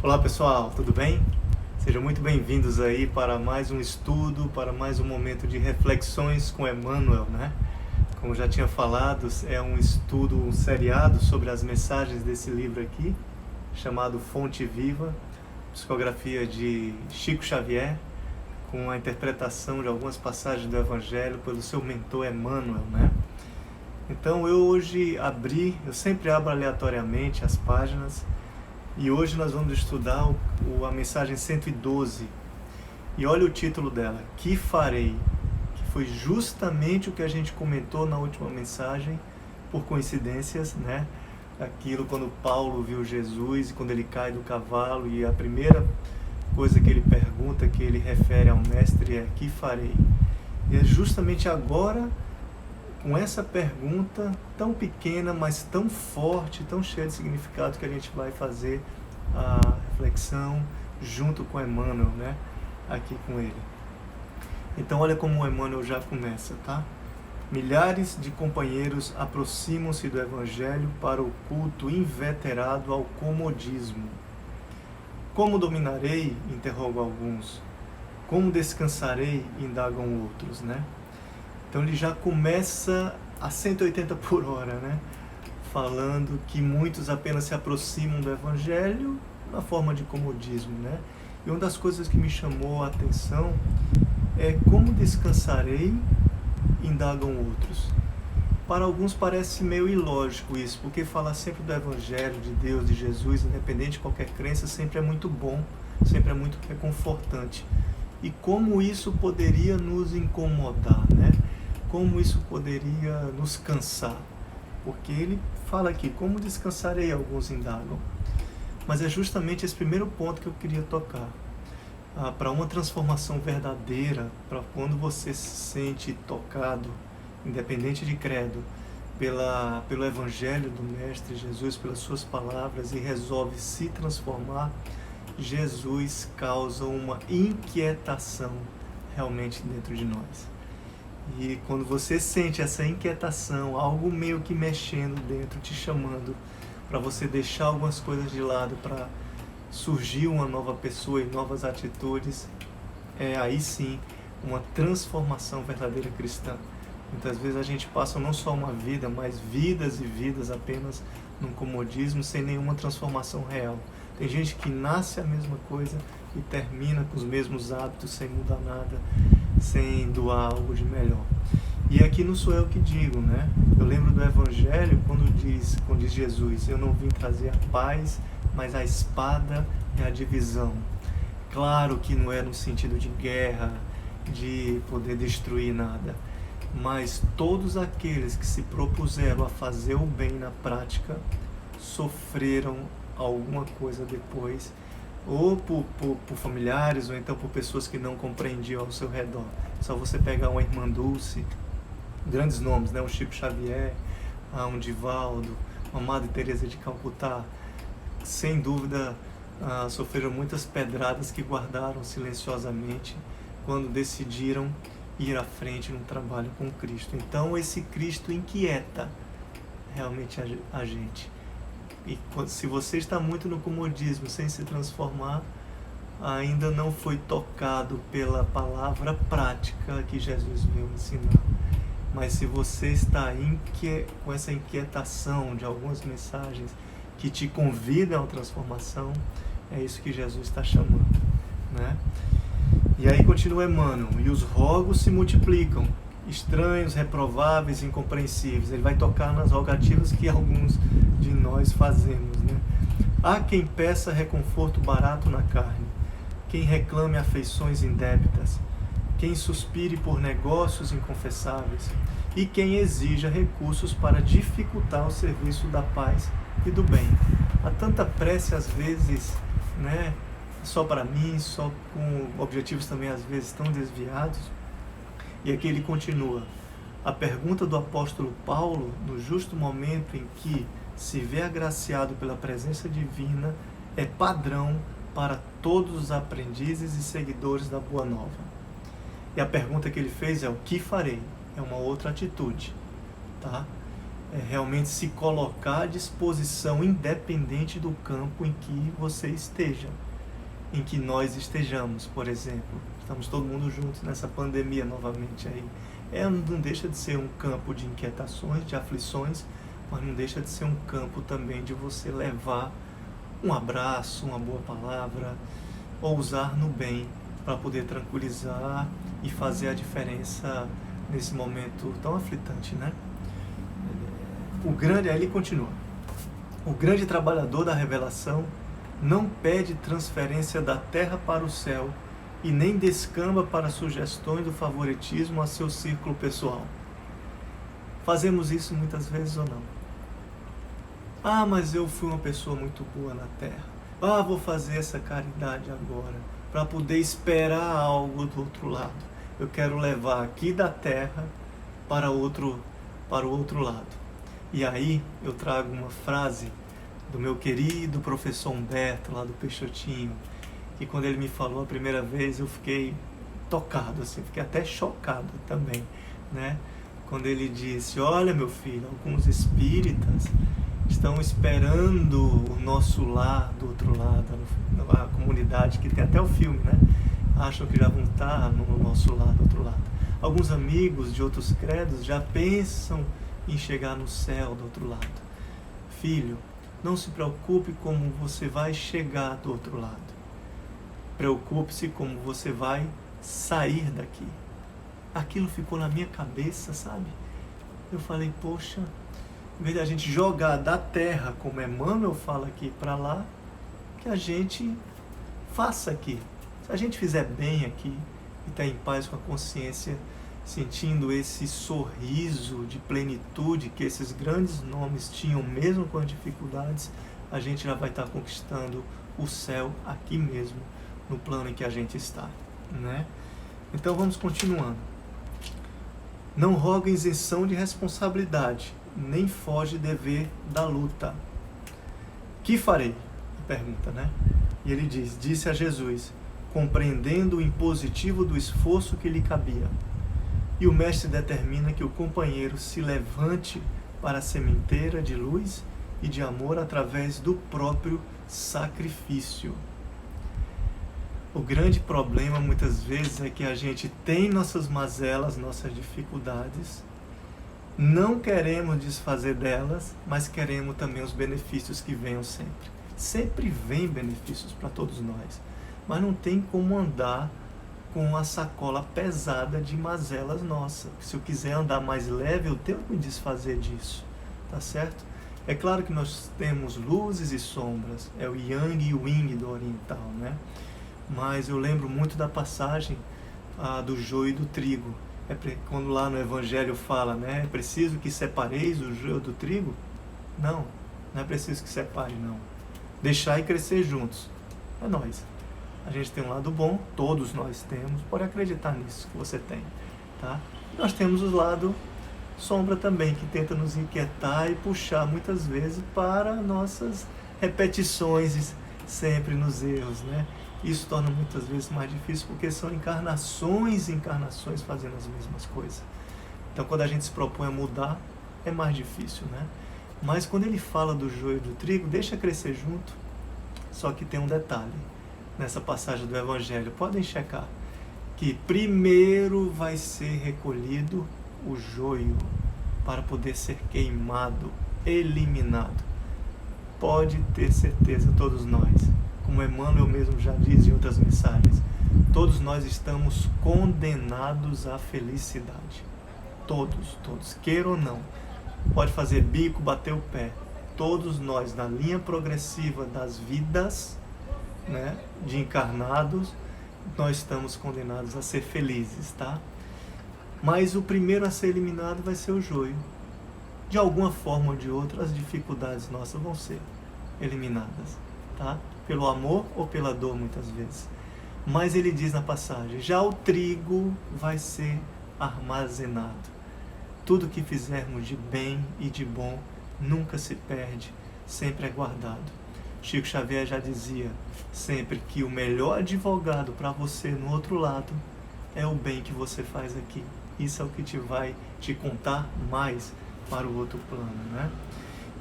Olá pessoal, tudo bem? Sejam muito bem-vindos aí para mais um estudo, para mais um momento de reflexões com Emmanuel, né? Como já tinha falado, é um estudo, um seriado sobre as mensagens desse livro aqui, chamado Fonte Viva, psicografia de Chico Xavier, com a interpretação de algumas passagens do Evangelho pelo seu mentor Emmanuel, né? Então eu hoje eu sempre abro aleatoriamente as páginas, e hoje nós vamos estudar a mensagem 112. E olha o título dela, Que Farei? Que foi justamente o que a gente comentou na última mensagem, por coincidências, né? Aquilo quando Paulo viu Jesus, e quando ele cai do cavalo, e a primeira coisa que ele pergunta, que ele refere ao mestre é, que farei? E é justamente agora, com essa pergunta tão pequena, mas tão forte, tão cheia de significado, que a gente vai fazer a reflexão junto com Emmanuel, né? Aqui com ele. Então olha como o Emmanuel já começa, tá? Milhares de companheiros aproximam-se do Evangelho para o culto inveterado ao comodismo. Como dominarei? Interrogam alguns. Como descansarei? Indagam outros, né? Então ele já começa a 180 por hora, né? Falando que muitos apenas se aproximam do Evangelho na forma de comodismo, né? E uma das coisas que me chamou a atenção é como descansarei, indagam outros. Para alguns parece meio ilógico isso, porque falar sempre do Evangelho, de Deus, de Jesus, independente de qualquer crença, sempre é muito bom, sempre é muito reconfortante. E como isso poderia nos incomodar, né? Como isso poderia nos cansar? Porque ele fala aqui, como descansarei, alguns indagam. Mas é justamente esse primeiro ponto que eu queria tocar. Para uma transformação verdadeira, para quando você se sente tocado, independente de credo, pelo Evangelho do Mestre Jesus, pelas suas palavras, e resolve se transformar, Jesus causa uma inquietação realmente dentro de nós. E quando você sente essa inquietação, algo meio que mexendo dentro, te chamando para você deixar algumas coisas de lado, para surgir uma nova pessoa e novas atitudes, é aí sim uma transformação verdadeira cristã. Muitas vezes a gente passa não só uma vida, mas vidas e vidas apenas num comodismo, sem nenhuma transformação real. Tem gente que nasce a mesma coisa e termina com os mesmos hábitos, sem mudar nada, sem doar algo de melhor. E aqui não sou eu que digo, né? Eu lembro do Evangelho quando diz Jesus, eu não vim trazer a paz, mas a espada e a divisão. Claro que não é no sentido de guerra, de poder destruir nada, mas todos aqueles que se propuseram a fazer o bem na prática sofreram alguma coisa depois, ou por familiares, ou então por pessoas que não compreendiam ao seu redor. Só você pegar uma Irmã Dulce, grandes nomes, né? Um Chico Xavier, um Divaldo, uma Madre Teresa de Calcutá, sem dúvida sofreram muitas pedradas que guardaram silenciosamente quando decidiram ir à frente num trabalho com Cristo. Então esse Cristo inquieta realmente a gente. E se você está muito no comodismo, sem se transformar, ainda não foi tocado pela palavra prática que Jesus veio ensinar. Mas se você está com essa inquietação de algumas mensagens que te convidam à transformação, é isso que Jesus está chamando, né? E aí continua Emmanuel, e os rogos se multiplicam, estranhos, reprováveis, incompreensíveis. Ele vai tocar nas rogativas que alguns de nós fazemos, né? Há quem peça reconforto barato na carne, quem reclame afeições indébitas, quem suspire por negócios inconfessáveis e quem exija recursos para dificultar o serviço da paz e do bem. Há tanta prece às vezes, né? Só para mim, só com objetivos também às vezes tão desviados. E aqui ele continua. A pergunta do apóstolo Paulo, no justo momento em que se vê agraciado pela presença divina, é padrão para todos os aprendizes e seguidores da Boa Nova. E a pergunta que ele fez é o que farei? É uma outra atitude, tá? realmente se colocar à disposição, independente do campo em que você esteja, em que nós estejamos, por exemplo. Estamos todo mundo juntos nessa pandemia novamente aí. Não deixa de ser um campo de inquietações, de aflições, mas não deixa de ser um campo também de você levar um abraço, uma boa palavra, ou usar no bem para poder tranquilizar e fazer a diferença nesse momento tão aflitante, né? Aí ele continua. O grande trabalhador da revelação não pede transferência da terra para o céu e nem descamba para sugestões do favoritismo a seu círculo pessoal. Fazemos isso muitas vezes ou não? Mas eu fui uma pessoa muito boa na terra. Vou fazer essa caridade agora para poder esperar algo do outro lado. Eu quero levar aqui da terra para o outro lado. E aí eu trago uma frase do meu querido professor Humberto, lá do Peixotinho, que quando ele me falou a primeira vez eu fiquei tocado, assim, fiquei até chocado também, né? Quando ele disse: olha, meu filho, alguns espíritas estão esperando o nosso lar do outro lado, a comunidade, que tem até o filme, né? Acham que já vão estar no nosso lar do outro lado. Alguns amigos de outros credos já pensam em chegar no céu do outro lado. Filho, não se preocupe como você vai chegar do outro lado. Preocupe-se como você vai sair daqui. Aquilo ficou na minha cabeça, sabe? Eu falei, poxa, em vez de a gente jogar da terra, como Emmanuel fala aqui, para lá, que a gente faça aqui. Se a gente fizer bem aqui e estar em paz com a consciência, sentindo esse sorriso de plenitude que esses grandes nomes tinham mesmo com as dificuldades, a gente já vai estar conquistando o céu aqui mesmo, no plano em que a gente está, né? Então vamos continuando. Não roga isenção de responsabilidade, nem foge dever da luta. Que farei? Pergunta, né? E ele disse a Jesus, compreendendo o impositivo do esforço que lhe cabia. E o mestre determina que o companheiro se levante para a sementeira de luz e de amor através do próprio sacrifício. O grande problema muitas vezes é que a gente tem nossas mazelas, nossas dificuldades, não queremos desfazer delas, mas queremos também os benefícios que venham sempre. Sempre vem benefícios para todos nós, mas não tem como andar com a sacola pesada de mazelas nossas. Se eu quiser andar mais leve, eu tenho que me desfazer disso, tá certo? É claro que nós temos luzes e sombras, é o Yang e o Yin do oriental, né? Mas eu lembro muito da passagem do joio e do trigo. Quando lá no Evangelho fala, né? É preciso que separeis o joio do trigo? Não é preciso que separe, não. Deixar e crescer juntos. É nós. A gente tem um lado bom, todos nós temos, pode acreditar nisso que você tem, tá? Nós temos o lado sombra também, que tenta nos inquietar e puxar muitas vezes para nossas repetições sempre nos erros, né? Isso torna muitas vezes mais difícil, porque são encarnações e encarnações fazendo as mesmas coisas. Então, quando a gente se propõe a mudar, é mais difícil, né? Mas quando ele fala do joio e do trigo, deixa crescer junto, só que tem um detalhe. Nessa passagem do Evangelho, podem checar, que primeiro vai ser recolhido o joio para poder ser queimado, eliminado. Pode ter certeza, todos nós, como Emmanuel mesmo já diz em outras mensagens, todos nós estamos condenados à felicidade. Todos, queira ou não. Pode fazer bico, bater o pé. Todos nós, na linha progressiva das vidas, né, de encarnados, nós estamos condenados a ser felizes, tá? Mas o primeiro a ser eliminado vai ser o joio. De alguma forma ou de outra, as dificuldades nossas vão ser eliminadas, tá? Pelo amor ou pela dor, muitas vezes. Mas ele diz na passagem, já o trigo vai ser armazenado. Tudo que fizermos de bem e de bom nunca se perde, sempre é guardado. Chico Xavier já dizia sempre que o melhor advogado para você no outro lado é o bem que você faz aqui. Isso é o que vai te contar mais para o outro plano, né?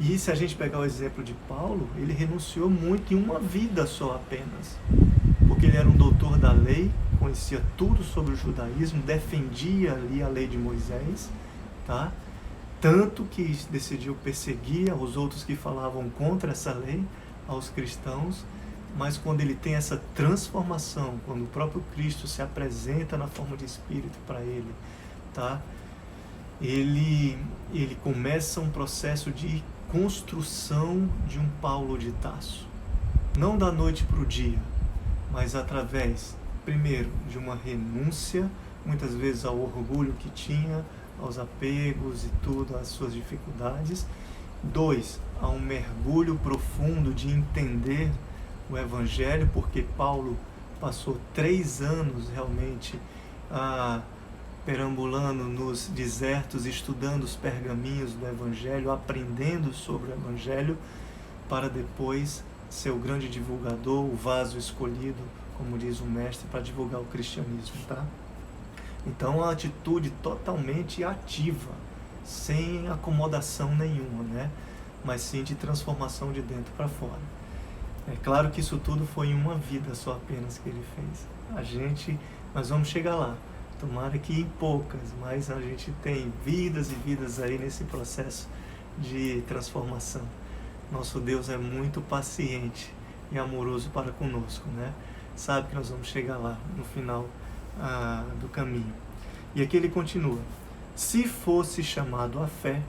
E se a gente pegar o exemplo de Paulo, ele renunciou muito em uma vida só apenas, porque ele era um doutor da lei, conhecia tudo sobre o judaísmo, defendia ali a lei de Moisés, tá? Tanto que decidiu perseguir os outros que falavam contra essa lei, aos cristãos. Mas quando ele tem essa transformação, quando o próprio Cristo se apresenta na forma de Espírito para ele, tá? Ele começa um processo de construção de um Paulo de Tarso. Não da noite para o dia, mas através, primeiro, de uma renúncia, muitas vezes ao orgulho que tinha, aos apegos e tudo, às suas dificuldades. 2, a um mergulho profundo de entender o Evangelho, porque Paulo passou 3 anos realmente perambulando nos desertos, estudando os pergaminhos do Evangelho, aprendendo sobre o Evangelho, para depois ser o grande divulgador, o vaso escolhido, como diz o mestre, para divulgar o cristianismo, tá? Então, uma atitude totalmente ativa, sem acomodação nenhuma, né? Mas sim de transformação de dentro para fora. É claro que isso tudo foi em uma vida só apenas que ele fez. Nós vamos chegar lá. Tomara que em poucas, mas a gente tem vidas e vidas aí nesse processo de transformação. Nosso Deus é muito paciente e amoroso para conosco, né? Sabe que nós vamos chegar lá no final do caminho. E aqui ele continua: se fosse chamado à fé,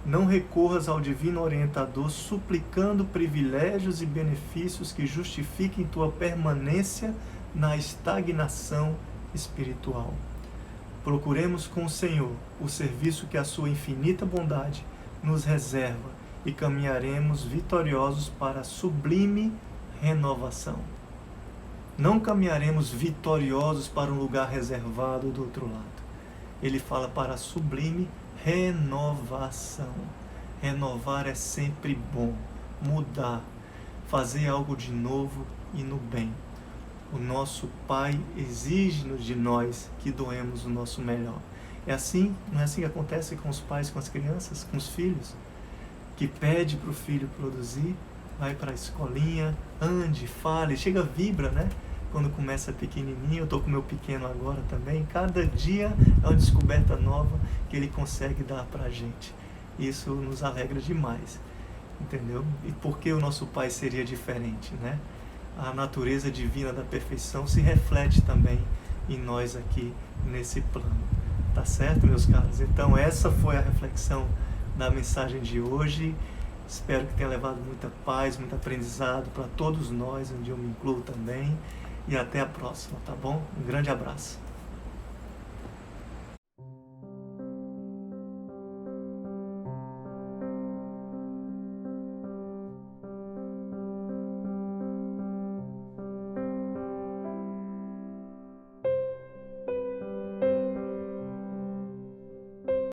não recorras ao divino orientador suplicando privilégios e benefícios que justifiquem tua permanência na estagnação espiritual. Procuremos com o Senhor o serviço que a sua infinita bondade nos reserva e caminharemos vitoriosos para a sublime renovação. Não caminharemos vitoriosos para um lugar reservado do outro lado. Ele fala para a sublime renovação. Renovar é sempre bom, mudar, fazer algo de novo e no bem. O nosso Pai exige-nos de nós que doemos o nosso melhor. É assim, não é assim que acontece com os pais, com as crianças, com os filhos? Que pede para o filho produzir, vai para a escolinha, ande, fale, chega, vibra, né? Quando começa pequenininho, eu estou com o meu pequeno agora também, cada dia é uma descoberta nova que ele consegue dar para a gente. Isso nos alegra demais, entendeu? E por que o nosso Pai seria diferente, né? A natureza divina da perfeição se reflete também em nós aqui nesse plano. Tá certo, meus caros? Então essa foi a reflexão da mensagem de hoje. Espero que tenha levado muita paz, muito aprendizado para todos nós, onde eu me incluo também. E até a próxima, tá bom? Um grande abraço.